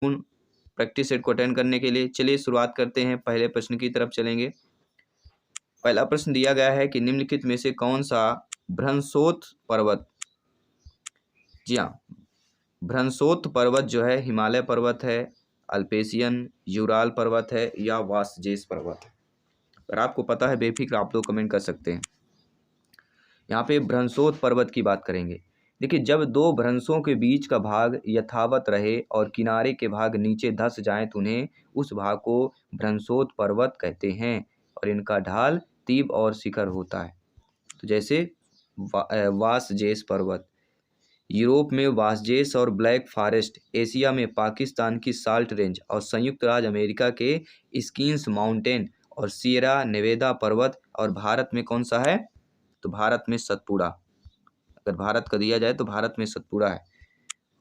Practice set को attend करने के लिए। चलिए शुरुआत करते हैं, पहले प्रश्न की तरफ चलेंगे। पहला प्रश्न दिया गया है कि निम्नलिखित में से कौन सा भ्रंशोत पर्वत, जी हाँ, भ्रंशोत पर्वत जो है हिमालय पर्वत है, अल्पेशियन, यूराल पर्वत है या वासजेस पर्वत है। अगर आपको पता है बेफिक्र आप लोग कमेंट कर सकते हैं। यहाँ पे भ्रंशोत पर्वत की बात करेंगे। देखिए, जब दो भ्रंशों के बीच का भाग यथावत रहे और किनारे के भाग नीचे धंस जाएं तो उन्हें उस भाग को भ्रंशोत पर्वत कहते हैं और इनका ढाल तीव्र और शिखर होता है। तो जैसे वासजेस पर्वत, यूरोप में वासजेस और ब्लैक फॉरेस्ट, एशिया में पाकिस्तान की साल्ट रेंज और संयुक्त राज्य अमेरिका के स्कीन्स माउंटेन और सियरा नेवेदा पर्वत, और भारत में कौन सा है? तो भारत में सतपुड़ा। अगर भारत का दिया जाए तो भारत में सतपुड़ा है।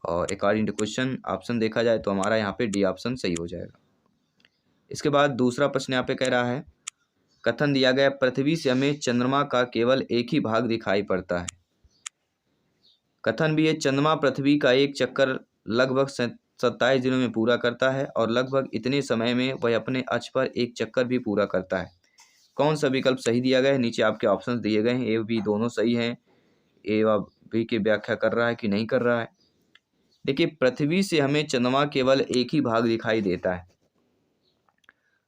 और अकॉर्डिंग टू क्वेश्चन ऑप्शन देखा जाए तो हमारा यहाँ पे डी ऑप्शन सही हो जाएगा। इसके बाद दूसरा प्रश्न यहाँ पे कह रहा है, कथन दिया गया पृथ्वी से हमें चंद्रमा का केवल एक ही भाग दिखाई पड़ता है। कथन भी है चंद्रमा पृथ्वी का एक चक्कर लगभग 27 दिनों में पूरा करता है और लगभग इतने समय में वह अपने अक्ष पर एक चक्कर भी पूरा करता है। कौन सा विकल्प सही दिया गया है? नीचे आपके ऑप्शंस दिए गए हैं, ए बी दोनों सही हैं। ए व बी की व्याख्या कर रहा है कि नहीं कर रहा है। देखिए, पृथ्वी से हमें चंद्रमा केवल एक ही भाग दिखाई देता है।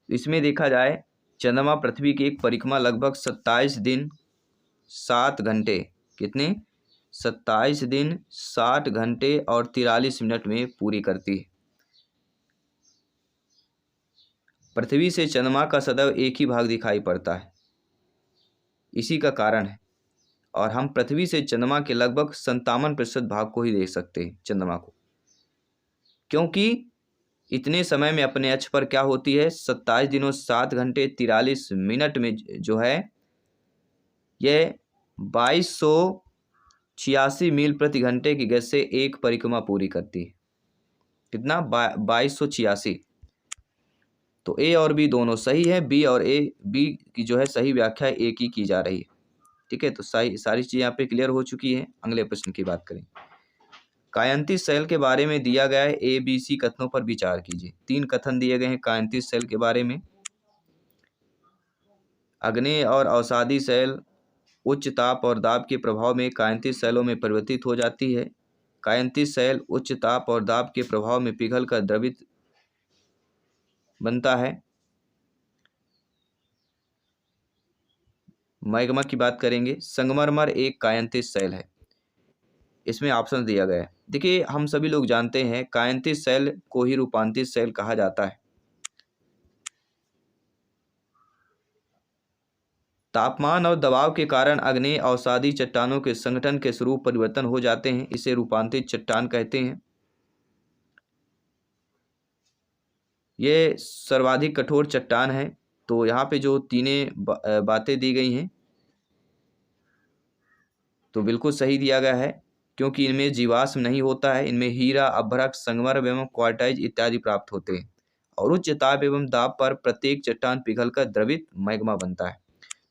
इसमें देखा जाए चंद्रमा पृथ्वी की एक परिक्रमा लगभग 27 दिन 7 घंटे, कितने? 27 दिन 60 घंटे और 43 मिनट में पूरी करती है। पृथ्वी से चंद्रमा का सदैव एक ही भाग दिखाई पड़ता है, इसी का कारण है। और हम पृथ्वी से चंद्रमा के लगभग 57% भाग को ही देख सकते हैं चंद्रमा को, क्योंकि इतने समय में अपने अक्ष पर क्या होती है? 27 दिनों 7 घंटे 43 मिनट में जो है यह 2286 मील प्रति घंटे की गति से एक परिक्रमा पूरी करती है। कितना? 2286। तो ए और बी दोनों सही है। बी और ए, बी की जो है सही व्याख्या एक ही की जा रही है। ठीक है, तो सारी चीज़ें यहाँ पे क्लियर हो चुकी हैं। अगले प्रश्न की बात करें। कायंतिस सेल के बारे में दिया गया है ए बी सी कथनों पर विचार कीजिए। 3 कथन दिए गए हैं कायंतिस सेल के बारे में। अग्नेय और अवसादी सेल उच्च ताप और दाब के प्रभाव में कायंतिस सेलों में परिवर्तित हो जाती है। कायंतिस सेल उच्च ताप और दाब के प्रभाव में पिघलकर द्रवित बनता है। मैग्मा की बात करेंगे। संगमरमर एक कायंतिस सेल है। इसमें ऑप्शन दिया गया है। देखिए, हम सभी लोग जानते हैं कायंतिस सेल को ही रूपांतरित सेल कहा जाता है। तापमान और दबाव के कारण आग्नेय अवसादी चट्टानों के संगठन के स्वरूप परिवर्तन हो जाते हैं, इसे रूपांतरित चट्टान कहते हैं। ये सर्वाधिक कठोर चट्टान है। तो यहाँ पे जो तीनें बातें दी गई हैं तो बिल्कुल सही दिया गया है, क्योंकि इनमें जीवाश्म नहीं होता है। इनमें हीरा, अभ्रक, संगमरमर एवं क्वार्टाइज इत्यादि प्राप्त होते हैं और उच्च ताप एवं दाब पर प्रत्येक चट्टान पिघलकर द्रवित मैग्मा बनता है।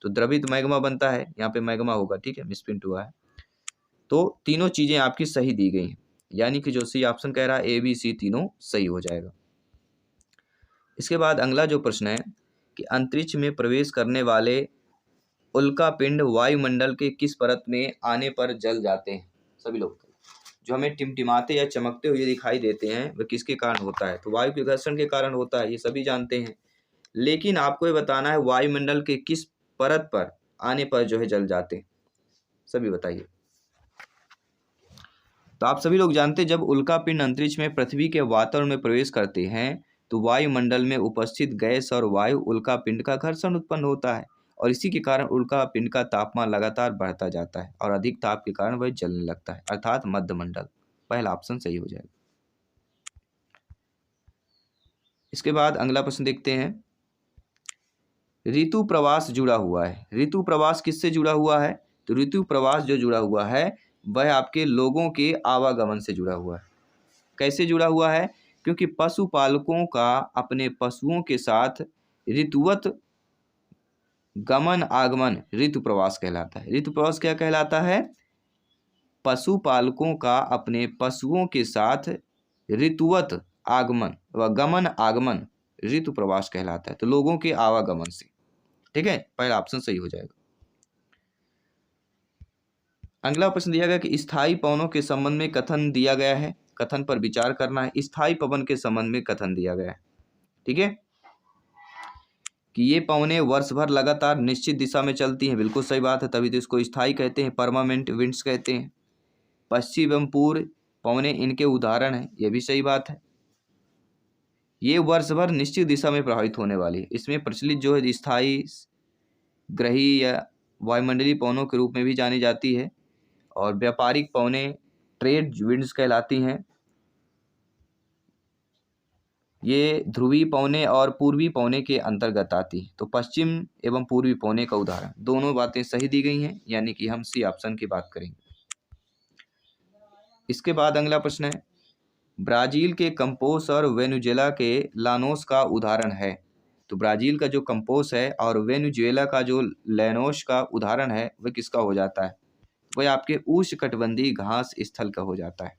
तो द्रवित मैग्मा बनता है, यहाँ पे मैग्मा होगा। ठीक है, मिसप्रिंट हुआ है। तो तीनों चीजें आपकी सही दी गई हैं, यानी कि जो सी ऑप्शन कह रहा है ए बी सी तीनों सही हो जाएगा। इसके बाद अगला जो प्रश्न है कि अंतरिक्ष में प्रवेश करने वाले उल्का पिंड वायुमंडल के किस परत में आने पर जल जाते हैं? सभी लोग जो हमें टिमटिमाते या चमकते हुए दिखाई देते हैं वह किसके कारण होता है? तो वायु के घर्षण के कारण होता है, ये सभी जानते हैं। लेकिन आपको ये बताना है वायुमंडल के किस परत पर आने पर जो है जल जाते हैं, सभी बताइए। तो आप सभी लोग जानते हैं जब उल्का पिंड अंतरिक्ष में पृथ्वी के वातावरण में प्रवेश करते हैं तो वायुमंडल में उपस्थित गैस और वायु उल्का पिंड का घर्षण उत्पन्न होता है और इसी के कारण उल्का पिंड का तापमान लगातार बढ़ता जाता है और अधिक ताप के कारण वह जलने लगता है, अर्थात मध्यमंडल। पहला ऑप्शन सही हो जाएगा। इसके बाद अगला प्रश्न देखते हैं। ऋतु प्रवास जुड़ा हुआ है। ऋतु प्रवास किससे जुड़ा हुआ है? तो ऋतु प्रवास जो जुड़ा हुआ है वह आपके लोगों के आवागमन से जुड़ा हुआ है। कैसे जुड़ा हुआ है? क्योंकि पशुपालकों का अपने पशुओं के साथ ऋतुवत गमन आगमन ऋतु प्रवास कहलाता है। ऋतु प्रवास क्या कहलाता है? पशुपालकों का अपने पशुओं के साथ ऋतुवत आगमन व गमन आगमन ऋतु प्रवास कहलाता है। तो लोगों के आवागमन से। ठीक है, पहला ऑप्शन सही हो जाएगा। अगला प्रश्न दिया गया कि स्थायी पवनों के संबंध में कथन दिया गया है, कथन पर विचार करना है। स्थायी पवन के संबंध में कथन दिया गया है, ठीक है, कि ये पवनें वर्ष भर लगातार निश्चित दिशा में चलती हैं। बिल्कुल सही बात है, तभी तो इसको स्थायी कहते हैं, परमानेंट विंड्स कहते हैं। पश्चिम एवं पूर्व पवनें इनके उदाहरण हैं, यह भी सही बात है। ये वर्ष भर निश्चित दिशा में प्रभावित होने वाली है। इसमें प्रचलित जो है स्थायी ग्रही या वायुमंडलीय पवनों के रूप में भी जानी जाती है, और व्यापारिक पवनें ट्रेड विंड्स कहलाती हैं। ये ध्रुवीय पवनें और पूर्वी पवनें के अंतर्गत आती है। तो पश्चिम एवं पूर्वी पवनें का उदाहरण, दोनों बातें सही दी गई हैं, यानी कि हम सी ऑप्शन की बात करेंगे। इसके बाद अगला प्रश्न है, ब्राजील के कंपोस और वेनेजुएला के लानोस का उदाहरण है। तो ब्राजील का जो कंपोस है और वेनेजुएला का जो लैनोस का उदाहरण है वह किसका हो जाता है? वह आपके उष्णकटिबंधीय घास स्थल का हो जाता है,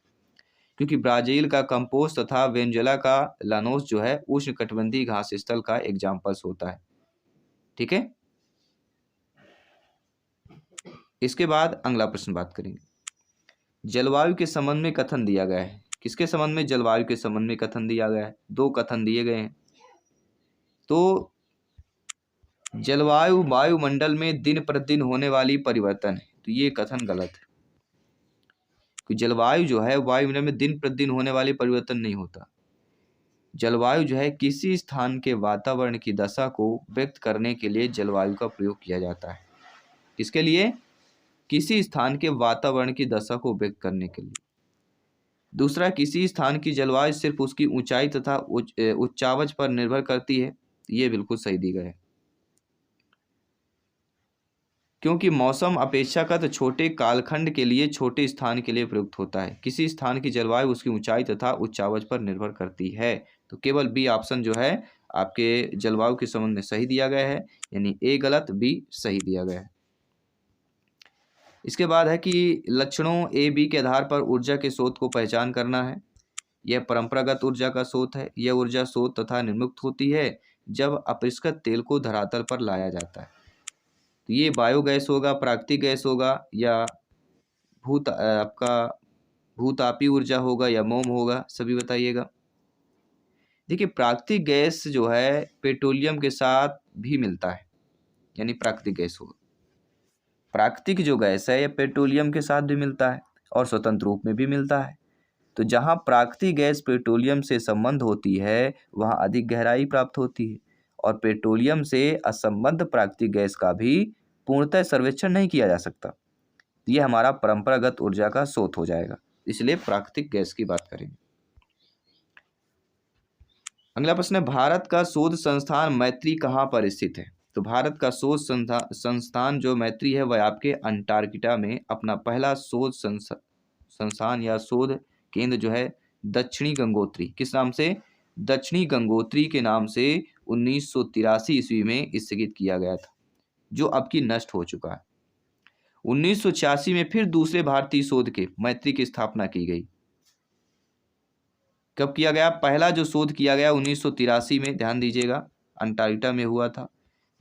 क्योंकि ब्राजील का कंपोस तथा वेनेजुएला का लानोस जो है उष्णकटिबंधीय घास स्थल का एग्जाम्पल्स होता है। ठीक है, इसके बाद अगला प्रश्न बात करेंगे, जलवायु के संबंध में कथन दिया गया है। किसके संबंध में? जलवायु के संबंध में कथन दिया गया है। दो कथन दिए गए हैं। तो जलवायु वायुमंडल में दिन प्रतिदिन होने वाली परिवर्तन है, तो ये कथन गलत है, कि जलवायु जो है वायुमंडल में दिन प्रतिदिन होने वाली परिवर्तन नहीं होता। जलवायु जो है किसी स्थान के वातावरण की दशा को व्यक्त करने के लिए जलवायु का प्रयोग किया जाता है। किसके लिए? किसी स्थान के वातावरण की दशा को व्यक्त करने के लिए। दूसरा, किसी स्थान की जलवायु सिर्फ उसकी ऊंचाई तथा उच्चावच पर निर्भर करती है, ये बिल्कुल सही दी गई है, क्योंकि मौसम अपेक्षाकृत छोटे कालखंड के लिए छोटे स्थान के लिए प्रयुक्त होता है। किसी स्थान की जलवायु उसकी ऊंचाई तथा उच्चावच पर निर्भर करती है। तो केवल बी ऑप्शन जो है आपके जलवायु के संबंध में सही दिया गया है, यानी ए गलत, बी सही दिया गया है। इसके बाद है कि लक्षणों ए बी के आधार पर ऊर्जा के स्रोत को पहचान करना है। यह परंपरागत ऊर्जा का स्रोत है। यह ऊर्जा स्रोत तथा निर्मुक्त होती है जब अपरिष्कृत तेल को धरातल पर लाया जाता है। तो ये बायोगैस होगा, प्राकृतिक गैस होगा, या आपका भूतापी ऊर्जा होगा, या मोम होगा, सभी बताइएगा। देखिए, प्राकृतिक गैस जो है पेट्रोलियम के साथ भी मिलता है, यानी प्राकृतिक गैस होगा। प्राकृतिक जो गैस है यह पेट्रोलियम के साथ भी मिलता है और स्वतंत्र रूप में भी मिलता है। तो जहाँ प्राकृतिक गैस पेट्रोलियम से संबंध होती है वहाँ अधिक गहराई प्राप्त होती है, और पेट्रोलियम से असंबद्ध प्राकृतिक गैस का भी पूर्णतः सर्वेक्षण नहीं किया जा सकता। यह हमारा परंपरागत ऊर्जा का स्रोत हो जाएगा, इसलिए प्राकृतिक गैस की बात करेंगे। अगला प्रश्न है, भारत का शोध संस्थान मैत्री कहाँ पर स्थित है? तो भारत का शोध संस्थान जो मैत्री है वह आपके अंटार्कटिका में अपना पहला शोध संस्थान या शोध केंद्र जो है दक्षिणी गंगोत्री, किस नाम से? दक्षिणी गंगोत्री के नाम से 1983 ईस्वी में स्थगित किया गया था, जो अब की नष्ट हो चुका है। 1986 में फिर दूसरे भारतीय शोध के मैत्री की स्थापना की गई। कब किया गया? पहला जो शोध किया गया 1983 में, ध्यान दीजिएगा, अंटार्कटिका में हुआ था।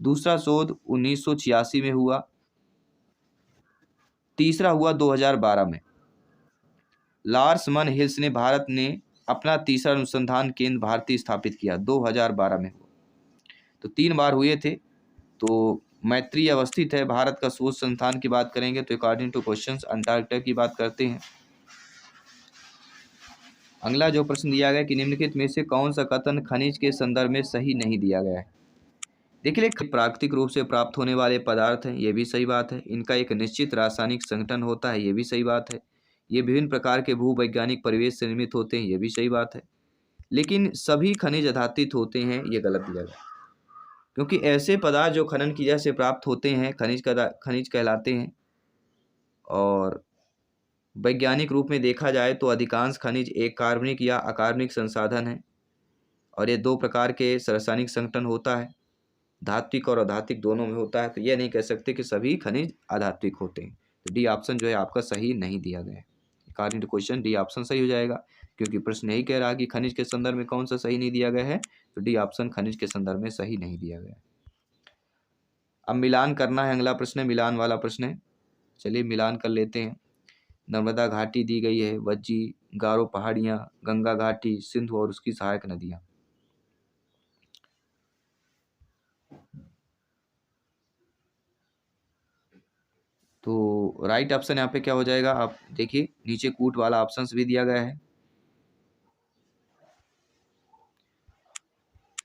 दूसरा शोध 1986 में हुआ। तीसरा हुआ 2012 में। लॉर्स मन हिल्स ने भारत ने अपना तीसरा अनुसंधान केंद्र भारतीय स्थापित किया, 2012 में हुआ। तो 3 बार हुए थे। तो मैत्री अवस्थित है। भारत का शोध संस्थान की बात करेंगे तो अकॉर्डिंग टू क्वेश्चंस अंटार्कटिका की बात करते हैं। अगला जो प्रश्न दिया गया कि निम्नलिखित में से कौन सा कथन खनिज के संदर्भ में सही नहीं दिया गया है? देखिए, प्राकृतिक रूप से प्राप्त होने वाले पदार्थ हैं, ये भी सही बात है। इनका एक निश्चित रासायनिक संगठन होता है, ये भी सही बात है। ये विभिन्न प्रकार के भूवैज्ञानिक परिवेश से निर्मित होते हैं, ये भी सही बात है। लेकिन सभी खनिज आधारित होते हैं, ये गलत दिया गया, क्योंकि ऐसे पदार्थ जो खनन क्रिया से प्राप्त होते हैं खनिज कहलाते हैं। और वैज्ञानिक रूप में देखा जाए तो अधिकांश खनिज एक कार्बनिक या अकार्बनिक संसाधन है, और ये 2 प्रकार के रासायनिक संगठन होता है, धात्विक और अधात्विक दोनों में होता है। तो यह नहीं कह सकते कि सभी खनिज अधात्विक होते हैं। तो डी ऑप्शन जो है आपका सही नहीं दिया गया है। According to question D option सही हो जाएगा। क्योंकि प्रश्न यही कह रहा है कि खनिज के संदर्भ में कौन सा सही नहीं दिया गया है, तो डी ऑप्शन खनिज के संदर्भ में सही नहीं दिया गया है। अब मिलान करना है, अगला प्रश्न है मिलान वाला प्रश्न है। चलिए मिलान कर लेते हैं। नर्मदा घाटी दी गई है, वज्जी, गारो पहाड़ियाँ, गंगा घाटी, सिंधु और उसकी सहायक नदियाँ। तो राइट ऑप्शन यहाँ पे क्या हो जाएगा, आप देखिए नीचे कूट वाला ऑप्शन भी दिया गया है।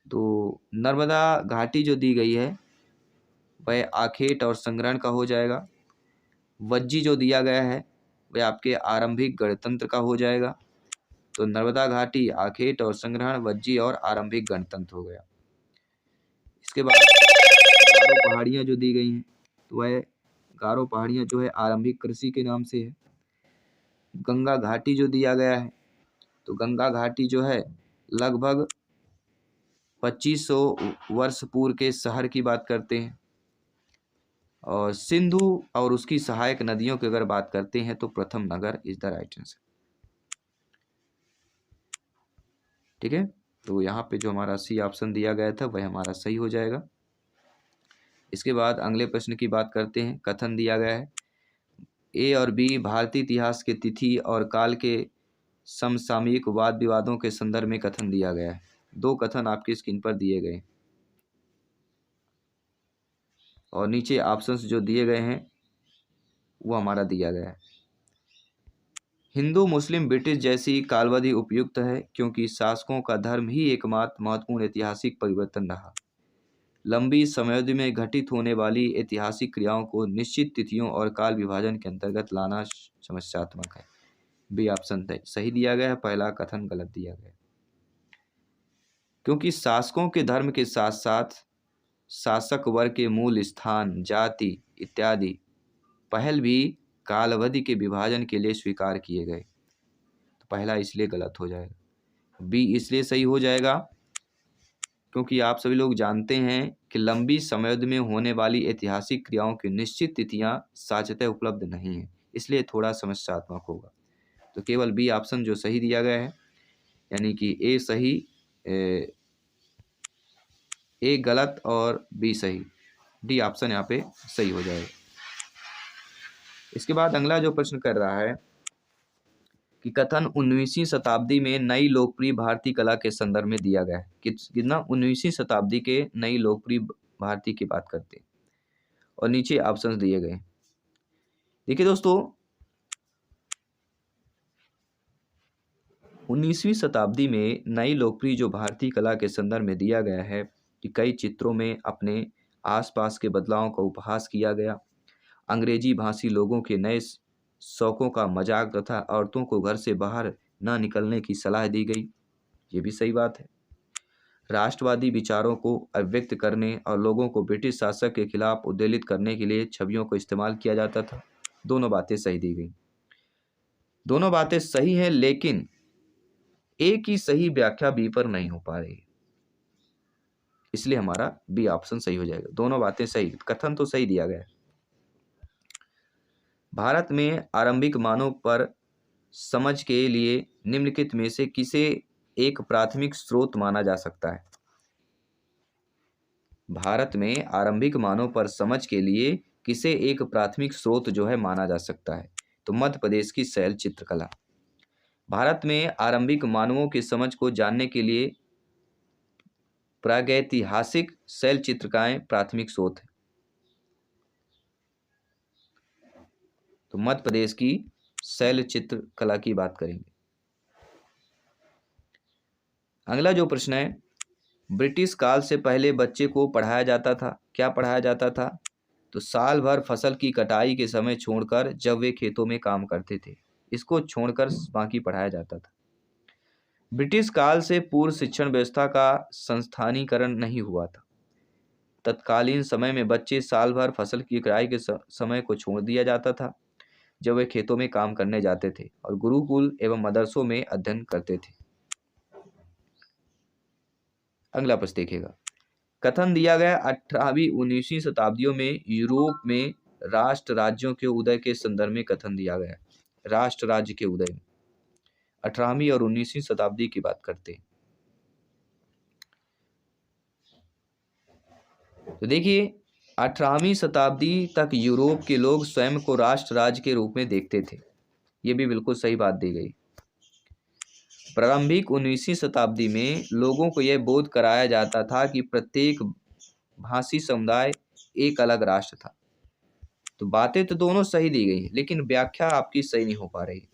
तो नर्मदा घाटी जो दी गई है वह आखेट और संग्रहण का हो जाएगा। वज्जी जो दिया गया है वह आपके आरंभिक गणतंत्र का हो जाएगा। तो नर्मदा घाटी, आखेट और संग्रहण, वज्जी और आरंभिक गणतंत्र हो गया। इसके बाद गारो पहाड़ियाँ जो दी गई हैं तो वह गारो पहाड़ियाँ जो है आरंभिक कृषि के नाम से है। गंगा घाटी जो दिया गया है तो गंगा घाटी जो है लगभग 2500 वर्ष पूर्व के शहर की बात करते हैं। और सिंधु और उसकी सहायक नदियों की अगर बात करते हैं तो प्रथम नगर इज द राइट आंसर। ठीक है, तो यहाँ पे जो हमारा सी ऑप्शन दिया गया था वह हमारा सही हो जाएगा। इसके बाद अगले प्रश्न की बात करते हैं। कथन दिया गया है ए और बी भारतीय इतिहास के तिथि और काल के समसामयिक वाद विवादों के संदर्भ में कथन दिया गया है। दो कथन आपकी स्क्रीन पर दिए गए और नीचे ऑप्शंस जो दिए गए हैं वो हमारा दिया गया है। हिंदू मुस्लिम ब्रिटिश जैसी कालवधि उपयुक्त है क्योंकि शासकों का धर्म ही एकमात्र महत्वपूर्ण ऐतिहासिक परिवर्तन रहा। लंबी समयावधि में घटित होने वाली ऐतिहासिक क्रियाओं को निश्चित तिथियों और काल विभाजन के अंतर्गत लाना समस्यात्मक है। बी ऑप्शन सही दिया गया है, पहला कथन गलत दिया गया। क्योंकि शासकों के धर्म के साथ साथ शासक वर्ग के मूल स्थान, जाति इत्यादि पहल भी कालावधि के विभाजन के लिए स्वीकार किए गए। तो पहला इसलिए गलत हो जाएगा। बी इसलिए सही हो जाएगा क्योंकि आप सभी लोग जानते हैं कि लंबी समयावधि में होने वाली ऐतिहासिक क्रियाओं की निश्चित तिथियां साचतः उपलब्ध नहीं है, इसलिए थोड़ा समस्यात्मक होगा। तो केवल बी ऑप्शन जो सही दिया गया है, यानी कि ए सही, ए गलत और बी सही, डी ऑप्शन यहाँ पे सही हो जाएगा। इसके बाद अगला जो प्रश्न कर रहा है कि कथन 19वीं शताब्दी में नई लोकप्रिय भारतीय कला के संदर्भ में दिया गया है। कितना 19वीं शताब्दी के नई लोकप्रिय भारतीय की बात करते हैं और नीचे ऑप्शंस दिए गए। देखिए दोस्तों, 19वीं शताब्दी में नई लोकप्रिय जो भारतीय कला के संदर्भ में दिया गया है कि कई चित्रों में अपने आसपास के बदलावों का उपहास किया गया। अंग्रेजी भाषी लोगों के नए शौकों का मजाक तथा औरतों को घर से बाहर न निकलने की सलाह दी गई। ये भी सही बात है। राष्ट्रवादी विचारों को अभिव्यक्त करने और लोगों को ब्रिटिश शासक के खिलाफ उद्वेलित करने के लिए छवियों को इस्तेमाल किया जाता था। दोनों बातें सही दी गई। दोनों बातें सही हैं, लेकिन ए की सही व्याख्या बी पर नहीं हो पा रही, इसलिए हमारा बी ऑप्शन सही हो जाएगा। दोनों बातें सही, कथन तो सही दिया गया है। भारत में आरंभिक मानव पर समझ के लिए निम्नलिखित में से किसे एक प्राथमिक स्रोत माना जा सकता है। भारत में आरंभिक मानव पर समझ के लिए किसे एक प्राथमिक स्रोत जो है माना जा सकता है। तो मध्य प्रदेश की शैल चित्रकला। भारत में आरंभिक मानवों की समझ को जानने के लिए प्रागैतिहासिक शैल चित्रकलाएं प्राथमिक स्रोत है। तो मध्य प्रदेश की शैल चित्रकला की बात करेंगे। अगला जो प्रश्न है, ब्रिटिश काल से पहले बच्चे को पढ़ाया जाता था। क्या पढ़ाया जाता था? तो साल भर फसल की कटाई के समय छोड़कर जब वे खेतों में काम करते थे, इसको छोड़कर बाकी पढ़ाया जाता था। ब्रिटिश काल से पूर्व शिक्षण व्यवस्था का संस्थानीकरण नहीं हुआ था। तत्कालीन समय में बच्चे साल भर फसल की कटाई के समय को छोड़ दिया जाता था जब वे खेतों में काम करने जाते थे और गुरुकुल एवं मदरसों में अध्ययन करते थे। अगला प्रश्न देखिएगा। कथन दिया गया 18वीं 19वीं शताब्दियों में यूरोप में राष्ट्र राज्यों के उदय के संदर्भ में कथन दिया गया। राष्ट्र राज्य के उदय। 18वीं और 19वीं शताब्दी की बात करते हैं। तो देखिए 18वीं शताब्दी तक यूरोप के लोग स्वयं को राष्ट्र राज्य के रूप में देखते थे। ये भी बिल्कुल सही बात दी गई। प्रारंभिक 19वीं शताब्दी में लोगों को यह बोध कराया जाता था कि प्रत्येक भाषी समुदाय एक अलग राष्ट्र था। तो बातें तो दोनों सही दी गई, लेकिन व्याख्या आपकी सही नहीं हो पा रही।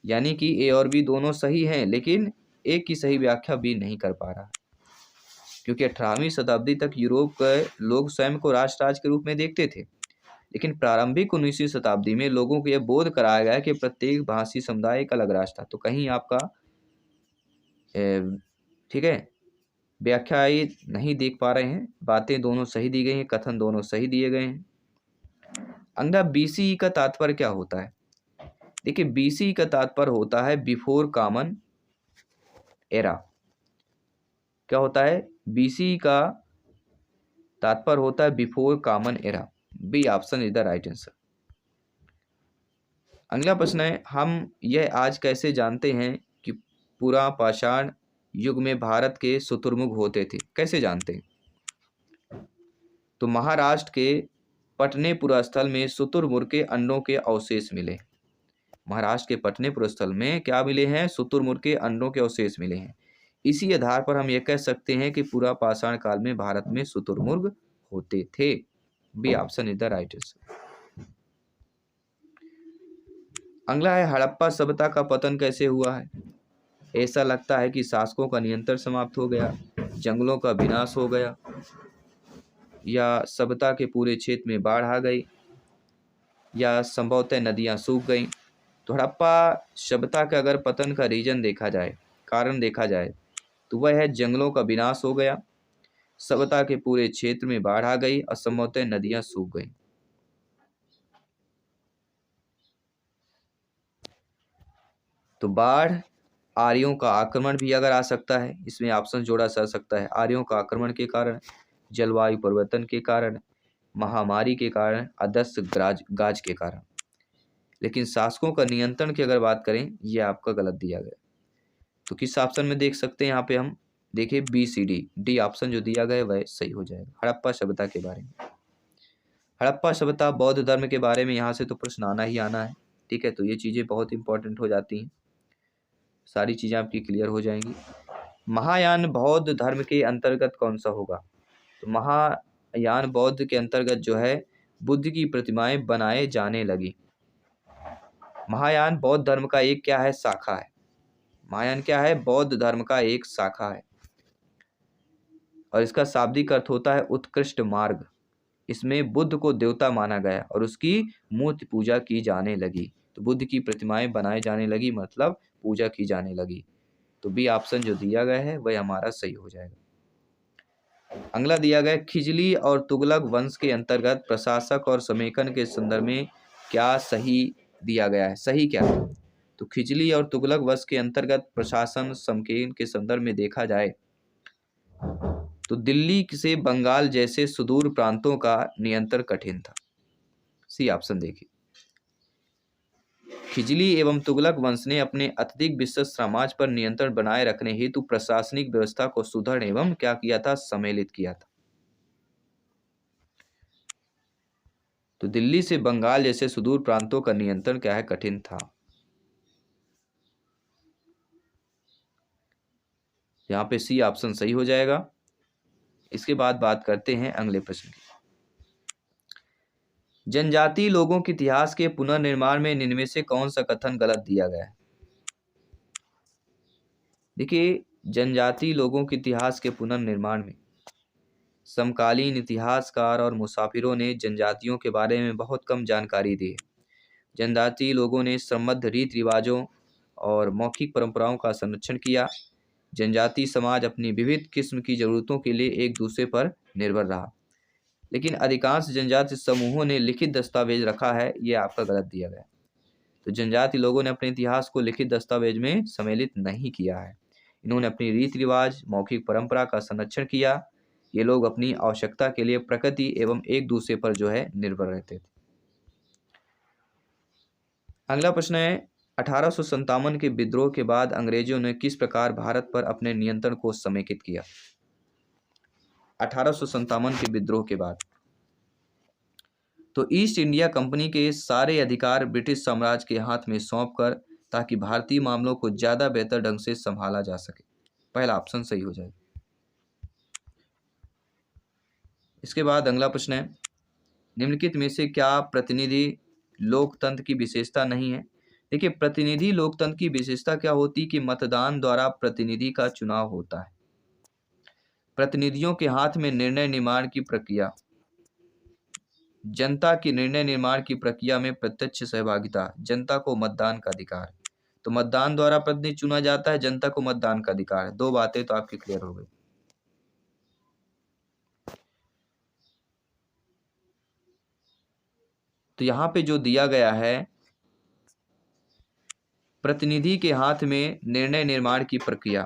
यानी कि ए और बी दोनों सही हैं, लेकिन एक की सही व्याख्या बी नहीं कर पा रहा, क्योंकि 18वीं शताब्दी तक यूरोप के लोग स्वयं को राष्ट्र राज्य के रूप में देखते थे, लेकिन प्रारंभिक 19वीं शताब्दी में लोगों को यह बोध कराया गया कि प्रत्येक भाषी समुदाय एक अलग राष्ट्र था। तो कहीं आपका ठीक है, व्याख्या ये नहीं देख पा रहे हैं। बातें दोनों सही दी गई हैं, कथन दोनों सही दिए गए हैं। अगला बीसीई का तात्पर्य क्या होता है? देखिए बीसीई का तात्पर्य होता है बिफोर कॉमन एरा। क्या होता है? बीसीई का तात्पर्य होता है before common era. B option is the right answer. अगला प्रश्न है, हम यह आज कैसे जानते हैं कि पूरा पाषाण युग में भारत के शुतुरमुर्ग होते थे? कैसे जानते हैं? तो महाराष्ट्र के पटनेपुरा स्थल में शुतुरमुर्ग के अंडों के अवशेष मिले। महाराष्ट्र के पटनेपुरा स्थल में क्या मिले हैं? शुतुरमुर्ग के अंडों के अवशेष मिले हैं। इसी आधार पर हम यह कह सकते हैं कि पूरा पाषाण काल में भारत में शुतुरमुर्ग होते थे। B option is the right answer. अगला है, हड़प्पा सभ्यता का पतन कैसे हुआ है? ऐसा लगता है कि शासकों का नियंत्रण समाप्त हो गया, जंगलों का विनाश हो गया, या सभ्यता के पूरे क्षेत्र में बाढ़ आ गई, या संभवतः नदियां सूख गईं। तो हड़प्पा सभ्यता का अगर पतन का रीजन देखा जाए, कारण देखा जाए, तो वह है जंगलों का विनाश हो गया, सभ्यता के पूरे क्षेत्र में बाढ़ आ गई और संभवतः नदियां सूख गईं। तो बाढ़, आर्यों का आक्रमण भी अगर आ सकता है, इसमें ऑप्शन जोड़ा जा सकता है। आर्यों का आक्रमण के कारण, जलवायु परिवर्तन के कारण, महामारी के कारण, अदृश्य गाज के कारण। लेकिन शासकों का नियंत्रण की अगर बात करें, यह आपका गलत दिया गया। तो किस ऑप्शन में देख सकते हैं? यहाँ पे हम देखिए B C D, D option जो दिया गया है वह सही हो जाएगा। हड़प्पा सभ्यता के बारे में, हड़प्पा सभ्यता बौद्ध धर्म के बारे में यहाँ से तो प्रश्न आना ही आना है। ठीक है, तो ये चीज़ें बहुत इंपॉर्टेंट हो जाती हैं, सारी चीज़ें आपकी क्लियर हो जाएंगी। महायान बौद्ध धर्म के अंतर्गत कौन सा होगा? तो महायान बौद्ध के अंतर्गत जो है बुद्ध की प्रतिमाएं बनाए जाने लगी। महायान बौद्ध धर्म का एक क्या है? शाखा है। महायान क्या है? बौद्ध धर्म का एक शाखा है, और इसका शाब्दिक अर्थ होता है उत्कृष्ट मार्ग। इसमें बुद्ध को देवता माना गया और उसकी मूर्ति पूजा की जाने लगी। तो बुद्ध की प्रतिमाएं बनाए जाने लगी, मतलब पूजा की जाने लगी। तो बी ऑप्शन जो दिया गया है वह हमारा सही हो जाएगा। अगला दिया गया, खिजली और तुगलक वंश के अंतर्गत प्रशासक और समेकन के संदर्भ में क्या सही दिया गया है? सही क्या है? तो खिजली और तुगलक वंश के अंतर्गत प्रशासन समेकन के संदर्भ में देखा जाए तो दिल्ली से बंगाल जैसे सुदूर प्रांतों का नियंत्रण कठिन था। सी ऑप्शन देखिए। खिजली एवं तुगलक वंश ने अपने अत्यधिक विस्तृत समाज पर नियंत्रण बनाए रखने हेतु प्रशासनिक व्यवस्था को सुदृढ़ एवं क्या किया था? सम्मिलित किया था। तो दिल्ली से बंगाल जैसे सुदूर प्रांतों का नियंत्रण क्या है? कठिन था। यहाँ पे सी ऑप्शन सही हो जाएगा। इसके बाद बात करते हैं अगले प्रश्न की। जनजातीय लोगों के इतिहास के पुनर्निर्माण में निम्न में से कौन सा कथन गलत दिया गया है? देखिए जनजातीय लोगों के इतिहास के पुनर्निर्माण में समकालीन इतिहासकार और मुसाफिरों ने जनजातियों के बारे में बहुत कम जानकारी दी है। जनजातीय लोगों ने समृद्ध रीति रिवाजों और मौखिक परंपराओं का संरक्षण किया। जनजातीय समाज अपनी विविध किस्म की जरूरतों के लिए एक दूसरे पर निर्भर रहा, लेकिन अधिकांश जनजातीय समूहों ने लिखित दस्तावेज रखा है, ये आपका गलत दिया गया। तो जनजातीय लोगों ने अपने इतिहास को लिखित दस्तावेज में सम्मिलित नहीं किया है। इन्होंने अपनी रीति रिवाज, मौखिक परंपरा का संरक्षण किया। ये लोग अपनी आवश्यकता के लिए प्रकृति एवं एक दूसरे पर जो है निर्भर रहते थे। अगला प्रश्न है, 1857 के विद्रोह के बाद अंग्रेजों ने किस प्रकार भारत पर अपने नियंत्रण को समेकित किया? 1857 के विद्रोह के बाद तो ईस्ट इंडिया कंपनी के सारे अधिकार ब्रिटिश साम्राज्य के हाथ में सौंपकर, ताकि भारतीय मामलों को ज्यादा बेहतर ढंग से संभाला जा सके। पहला ऑप्शन सही हो जाएगा। इसके बाद अगला प्रश्न है, निम्नलिखित में से क्या प्रतिनिधि लोकतंत्र की विशेषता नहीं है? देखिए, प्रतिनिधि लोकतंत्र की विशेषता क्या होती कि मतदान द्वारा प्रतिनिधि का चुनाव होता है। प्रतिनिधियों के हाथ में निर्णय निर्माण की प्रक्रिया, जनता की निर्णय निर्माण की प्रक्रिया में प्रत्यक्ष सहभागिता, जनता को मतदान का अधिकार। तो मतदान द्वारा प्रतिनिधि चुना जाता है, जनता को मतदान का अधिकार है। दो बातें तो आपकी क्लियर हो गई। तो यहां पे जो दिया गया है, प्रतिनिधि के हाथ में निर्णय निर्माण की प्रक्रिया।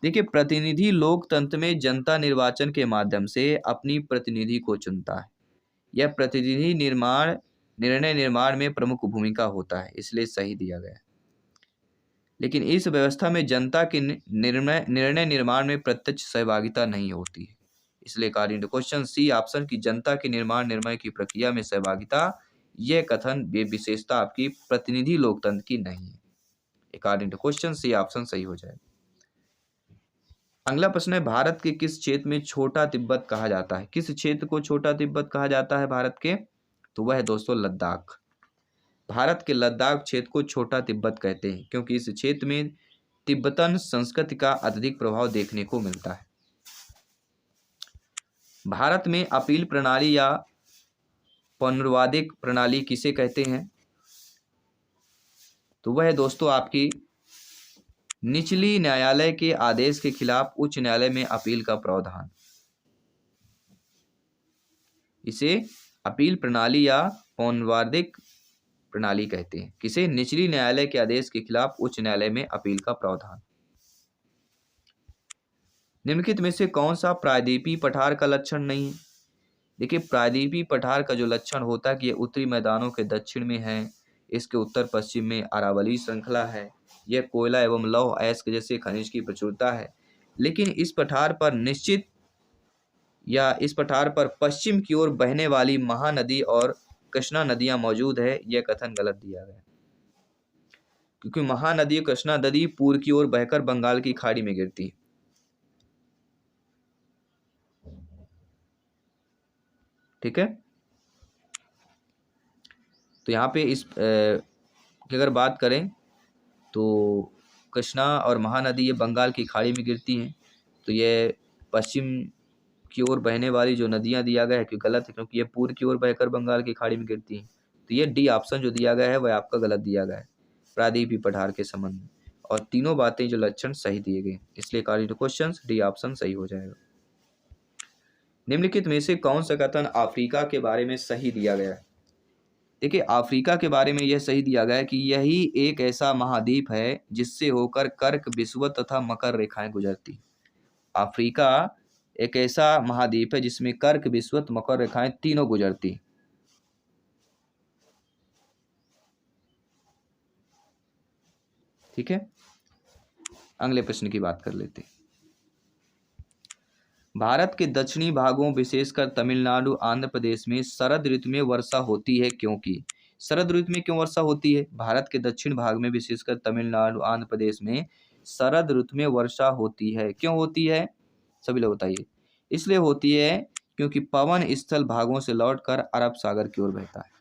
देखिए, प्रतिनिधि लोकतंत्र में जनता निर्वाचन के माध्यम से अपनी प्रतिनिधि को चुनता है। यह प्रतिनिधि निर्णय निर्माण में प्रमुख भूमिका होता है, इसलिए सही दिया गया है। लेकिन इस व्यवस्था में जनता के निर्णय निर्माण में प्रत्यक्ष सहभागिता नहीं होती है, इसलिए कार्य क्वेश्चन सी ऑप्शन की जनता के निर्णय की प्रक्रिया में सहभागिता, यह कथन ये विशेषता आपकी प्रतिनिधि लोकतंत्र की नहीं है। According to question C option सही हो जाएगा। अगला प्रश्न है, भारत के किस क्षेत्र में छोटा तिब्बत कहा जाता है? किस क्षेत्र को छोटा तिब्बत कहा जाता है भारत के? तो वह है दोस्तों लद्दाख। भारत के लद्दाख क्षेत्र को छोटा तिब्बत कहते हैं, क्योंकि इस क्षेत्र में तिब्बतन संस्कृति का अत्यधिक प्रभाव देखने को मिलता है। भारत में अपील प्रणाली या पुनर्वादिक प्रणाली किसे कहते हैं? तो वह है दोस्तों आपकी निचली न्यायालय के आदेश के खिलाफ उच्च न्यायालय में अपील का प्रावधान, इसे अपील प्रणाली या पुनर्वादिक प्रणाली कहते हैं। किसे? निचली न्यायालय के आदेश के खिलाफ उच्च न्यायालय में अपील का प्रावधान। निम्नलिखित में से कौन सा प्रायद्वीपीय पठार का लक्षण नहीं है? देखिए, प्रायद्वीपीय पठार का जो लक्षण होता है कि यह उत्तरी मैदानों के दक्षिण में है, इसके उत्तर पश्चिम में अरावली श्रृंखला है, यह कोयला एवं लौह अयस्क जैसे खनिज की प्रचुरता है। लेकिन इस पठार पर पश्चिम की ओर बहने वाली महानदी और कृष्णा नदियां मौजूद है, यह कथन गलत दिया गया, क्योंकि महानदी और कृष्णा नदी पूर्व की ओर बहकर बंगाल की खाड़ी में गिरती है। ठीक है, तो यहाँ पे इस की अगर बात करें तो कृष्णा और महानदी ये बंगाल की खाड़ी में गिरती हैं, तो ये पश्चिम की ओर बहने वाली जो नदियां दिया गया है कि गलत है, क्योंकि ये पूर्व की ओर बहकर बंगाल की खाड़ी में गिरती हैं। तो ये डी ऑप्शन जो दिया गया है वह आपका गलत दिया गया है प्रायद्वीपीय पठार के संबंध में, और तीनों बातें जो लक्षण सही दिए गए, इसलिए according to question D option सही हो जाएगा। निम्नलिखित में से कौन सा कथन अफ्रीका के बारे में सही दिया गया है? देखिए, अफ्रीका के बारे में यह सही दिया गया है कि यही एक ऐसा महाद्वीप है जिससे होकर कर्क, विषुवत तथा मकर रेखाएं गुजरती। अफ्रीका एक ऐसा महाद्वीप है जिसमें कर्क, विषुवत, मकर रेखाएं तीनों गुजरती। ठीक है, अगले प्रश्न की बात कर लेते हैं। भारत के दक्षिणी भागों विशेषकर तमिलनाडु, आंध्र प्रदेश में शरद ऋतु में वर्षा होती है क्योंकि? शरद ऋतु में क्यों वर्षा होती है? भारत के दक्षिण भाग में विशेषकर तमिलनाडु, आंध्र प्रदेश में शरद ऋतु में वर्षा होती है। क्यों होती है? सभी लोग बताइए। इसलिए होती है क्योंकि पवन स्थल भागों से लौटकर अरब सागर की ओर बहता है।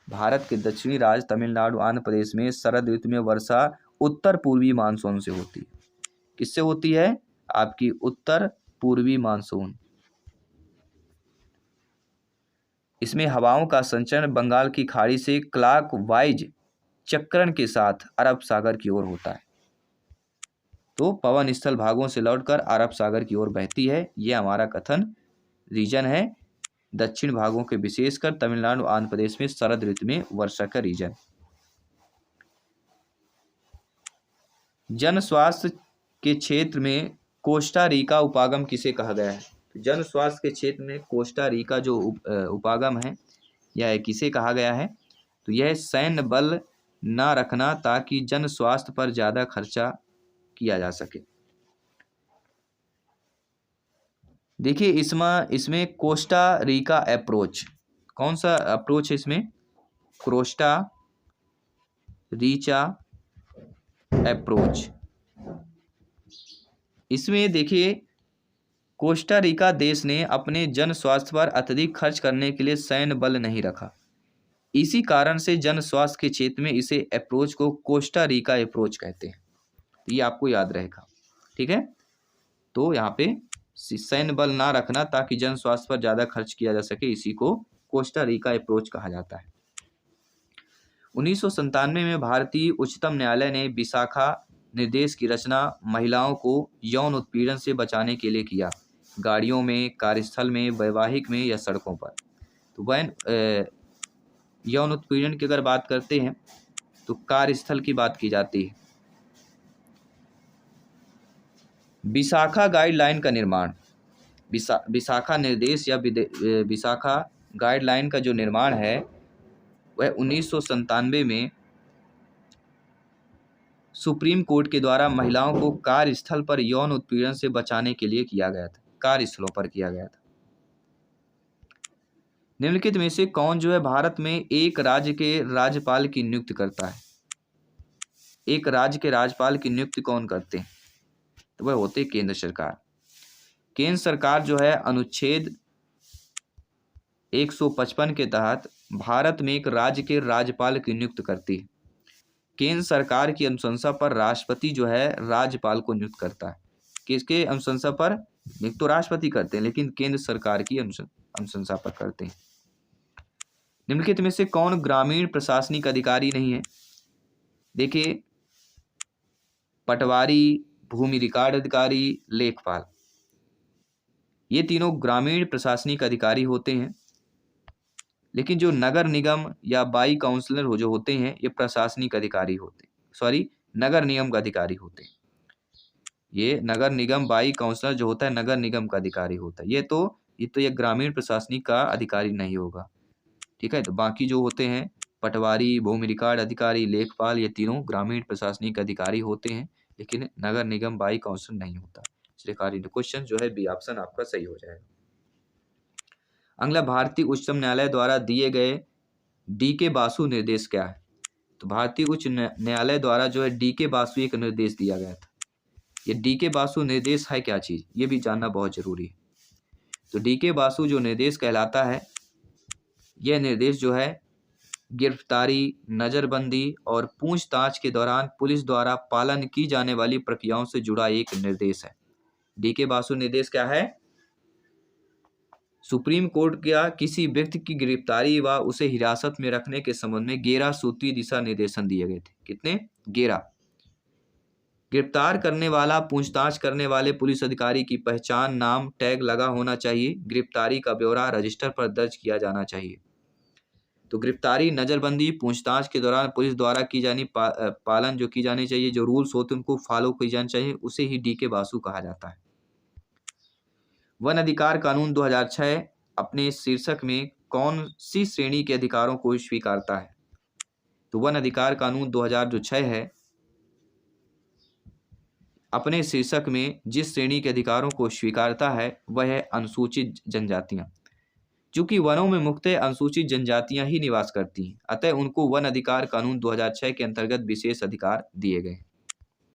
भारत के दक्षिणी राज्य तमिलनाडु, आंध्र प्रदेश में शरद ऋतु में वर्षा उत्तर पूर्वी मानसून से होती है। किससे होती है? आपकी उत्तर पूर्वी मानसून। इसमें हवाओं का संचरण बंगाल की खाड़ी से क्लॉकवाइज चक्रण के साथ अरब सागर की ओर होता है। तो पवन स्थल भागों से लौटकर अरब सागर की ओर बहती है, यह हमारा कथन रीजन है। दक्षिण भागों के विशेषकर तमिलनाडु, आंध्र प्रदेश में शरद ऋतु में वर्षा का रीजन। जन स्वास्थ्य के क्षेत्र में कोस्टा रिका उपागम किसे कहा गया है? जन स्वास्थ्य के क्षेत्र में कोस्टा रिका जो उपागम है यह किसे कहा गया है? तो यह सैन्य बल ना रखना ताकि जन स्वास्थ्य पर ज़्यादा खर्चा किया जा सके। देखिए इसमें कोस्टा रिका अप्रोच, कौन सा अप्रोच है इसमें? Costa Richa approach. इसमें देखिए कोस्टा रिका देश ने अपने जन स्वास्थ्य पर अत्यधिक खर्च करने के लिए सैन्य बल नहीं रखा। इसी कारण से जन स्वास्थ्य के क्षेत्र में इसे अप्रोच को कोस्टा रिका अप्रोच कहते हैं। ये आपको याद रहेगा, ठीक है। तो यहाँ पे सैन्य बल ना रखना ताकि जन स्वास्थ्य पर ज़्यादा खर्च किया जा सके, इसी को कोस्टा रिका अप्रोच कहा जाता है। 1997 में भारतीय उच्चतम न्यायालय ने विशाखा निर्देश की रचना महिलाओं को यौन उत्पीड़न से बचाने के लिए किया, गाड़ियों में, कार्यस्थल में, वैवाहिक में या सड़कों पर। तो यौन उत्पीड़न की अगर बात करते हैं तो कार्यस्थल की बात की जाती है। विशाखा गाइडलाइन का निर्माण, विशाखा निर्देश या विशाखा गाइडलाइन का जो निर्माण है वह 1997 में सुप्रीम कोर्ट के द्वारा महिलाओं को कार्यस्थल पर यौन उत्पीड़न से बचाने के लिए किया गया था, कार्यस्थलों पर किया गया था। निम्नलिखित में से कौन जो है भारत में एक राज्य के राज्यपाल की नियुक्ति करता है? एक राज्य के राज्यपाल की नियुक्ति कौन करते हैं? तो वह होते केंद्र सरकार। केंद्र सरकार जो है अनुच्छेद 155 के तहत भारत में एक राज्य के राज्यपाल की नियुक्ति करती है। केंद्र सरकार की अनुशंसा पर राष्ट्रपति जो है राज्यपाल को नियुक्त करता है। किसके अनुशंसा पर? नियुक्त तो राष्ट्रपति करते हैं, लेकिन केंद्र सरकार की अनुशंसा पर करते हैं। निम्नलिखित में से कौन ग्रामीण प्रशासनिक अधिकारी नहीं है? देखिए पटवारी, भूमि रिकॉर्ड अधिकारी, लेखपाल, ये तीनों ग्रामीण प्रशासनिक अधिकारी होते हैं। लेकिन जो नगर निगम या बाई काउंसिलर जो होते हैं ये प्रशासनिक अधिकारी होते हैं, नगर निगम का अधिकारी होते हैं। ये नगर निगम बाई काउंसिलर जो होता है नगर निगम का अधिकारी होता है। ये ग्रामीण प्रशासनिक का अधिकारी नहीं होगा, ठीक है। तो बाकी जो होते हैं पटवारी, भूमि रिकॉर्ड अधिकारी, लेखपाल, ये तीनों ग्रामीण प्रशासनिक अधिकारी होते हैं, लेकिन नगर निगम बाई काउंसिल नहीं होता। इसलिए क्वेश्चन जो है बी ऑप्शन आपका सही हो जाएगा। अगला, भारतीय उच्चतम न्यायालय द्वारा दिए गए डी.के. बासु निर्देश क्या है? तो भारतीय उच्च न्यायालय द्वारा जो है डी.के. बासु एक निर्देश दिया गया था। ये डी.के. बासु निर्देश है क्या चीज, ये भी जानना बहुत जरूरी है। तो डी.के. बासु जो निर्देश कहलाता है, यह निर्देश जो है गिरफ्तारी, नजरबंदी और पूछताछ के दौरान पुलिस द्वारा पालन की जाने वाली प्रक्रियाओं से जुड़ा एक निर्देश है। डी.के. बासु निर्देश क्या है? सुप्रीम कोर्ट का किसी व्यक्ति की गिरफ्तारी व उसे हिरासत में रखने के संबंध में 11 सूत्रीय दिशा निर्देशन दिए गए थे। कितने? 11। गिरफ्तार करने वाला, पूछताछ करने वाले पुलिस अधिकारी की पहचान, नाम, टैग लगा होना चाहिए। गिरफ्तारी का ब्यौरा रजिस्टर पर दर्ज किया जाना चाहिए। तो गिरफ्तारी, नजरबंदी, पूछताछ के दौरान पुलिस द्वारा की जानी पालन जो की जानी चाहिए, जो रूल्स होते हैं उनको फॉलो की जानी चाहिए, उसे ही डी.के. बासु कहा जाता है। वन अधिकार कानून 2006 अपने शीर्षक में कौन सी श्रेणी के अधिकारों को स्वीकारता है? तो वन अधिकार कानून 2006 है, अपने शीर्षक में जिस श्रेणी के अधिकारों को स्वीकारता है वह है अनुसूचित जनजातियां। चूंकि वनों में मुख्यतः अनुसूचित जनजातियां ही निवास करती हैं, अतः उनको वन अधिकार कानून 2006 के अंतर्गत विशेष अधिकार दिए गए।